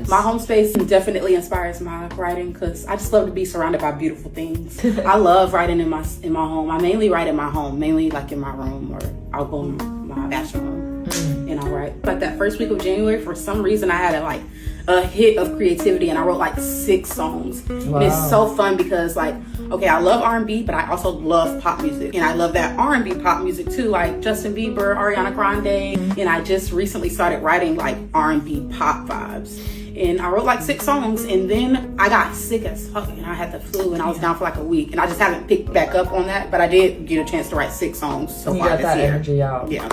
sense. My home space definitely inspires my writing because I just love to be surrounded by beautiful things. I love writing in my home. I mainly write in my home, mainly like in my room, or I'll go in my bathroom and I'll write. But that first week of January, for some reason, I had a hit of creativity and I wrote like 6 songs. Wow. And it's so fun because okay, I love R&B, but I also love pop music. And I love that R&B pop music too, like Justin Bieber, Ariana Grande. And I just recently started writing like R&B pop vibes. And I wrote like 6 songs, and then I got sick as fuck and I had the flu and I was down for like a week. And I just haven't picked back up on that, but I did get a chance to write 6 songs so far this year. You got that energy out. Yeah.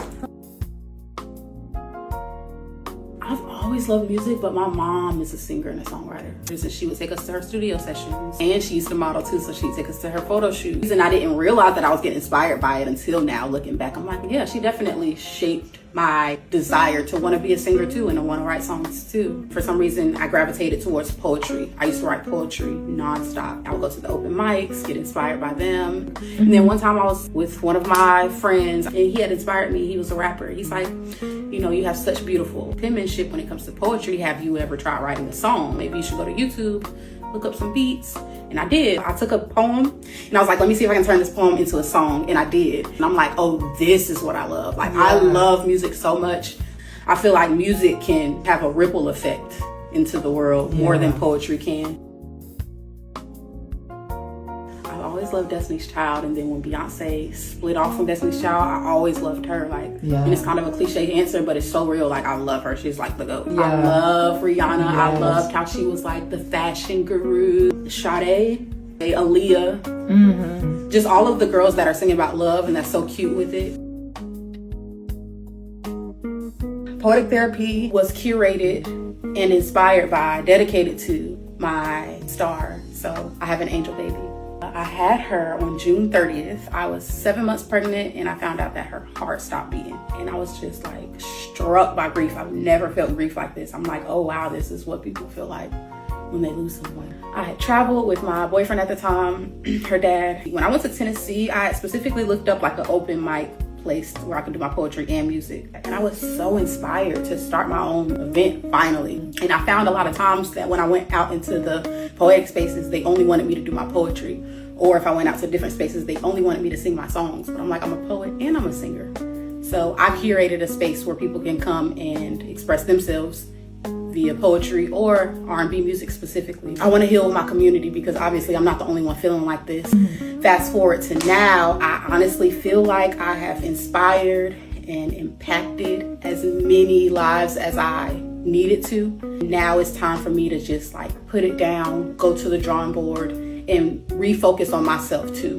I've always loved music, but my mom is a singer and a songwriter. She would take us to her studio sessions, and she used to model too, so she'd take us to her photo shoots. And I didn't realize that I was getting inspired by it until now, looking back. I'm like, yeah, she definitely shaped my desire to want to be a singer too and to want to write songs too. For some reason, I gravitated towards poetry. I used to write poetry nonstop. I would go to the open mics, get inspired by them. And then one time I was with one of my friends and he had inspired me. He was a rapper. He's like, you know, you have such beautiful penmanship when it comes to poetry. Have you ever tried writing a song? Maybe you should go to YouTube, look up some beats. And I did. I took a poem and I was like, let me see if I can turn this poem into a song. And I did. And I'm like, oh, this is what I love. Like, I love music so much. I feel like music can have a ripple effect into the world more than poetry can. I've always loved Destiny's Child. And then when Beyonce split off from Destiny's Child, I always loved her. And it's kind of a cliche answer, but it's so real. Like, I love her. She's like the GOAT. I love Rihanna. Yes. I loved how she was like the fashion guru. Sade, Aaliyah. Just all of the girls that are singing about love and that's so cute with it. Poetic Therapy was curated and inspired by, dedicated to my star. So I have an angel baby. I had her on June 30th. I was 7 months pregnant and I found out that her heart stopped beating. And I was just like struck by grief. I've never felt grief like this. I'm like, oh wow, this is what people feel like when they lose someone. I had traveled with my boyfriend at the time, her dad. When I went to Tennessee, I had specifically looked up like an open mic place where I could do my poetry and music. And I was so inspired to start my own event finally. And I found a lot of times that when I went out into the poetic spaces, they only wanted me to do my poetry. Or if I went out to different spaces, they only wanted me to sing my songs. But I'm like, I'm a poet and I'm a singer. So I curated a space where people can come and express themselves via poetry or R&B music specifically. I want to heal my community because obviously I'm not the only one feeling like this. Fast forward to now, I honestly feel like I have inspired and impacted as many lives as I needed to. Now it's time for me to just like put it down, go to the drawing board and refocus on myself too.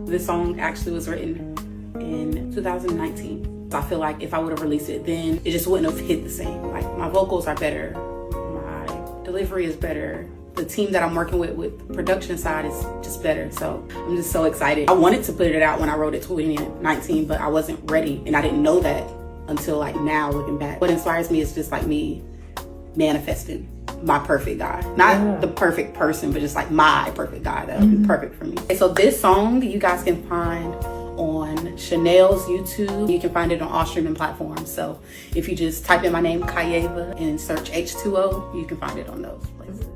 This song actually was written in 2019. I feel like if I would have released it then, it just wouldn't have hit the same. Like, my vocals are better, my delivery is better, the team that I'm working with production side is just better. So I'm just so excited. I wanted to put it out when I wrote it 2019, but I wasn't ready and I didn't know that until like now looking back. What inspires me is just like me manifesting my perfect guy. Not the perfect person, but just like my perfect guy that would be perfect for me. Okay, so this song you guys can find on Chanel's YouTube. You can find it on all streaming platforms. So if you just type in my name, Kyaivah, and search H2O, you can find it on those places.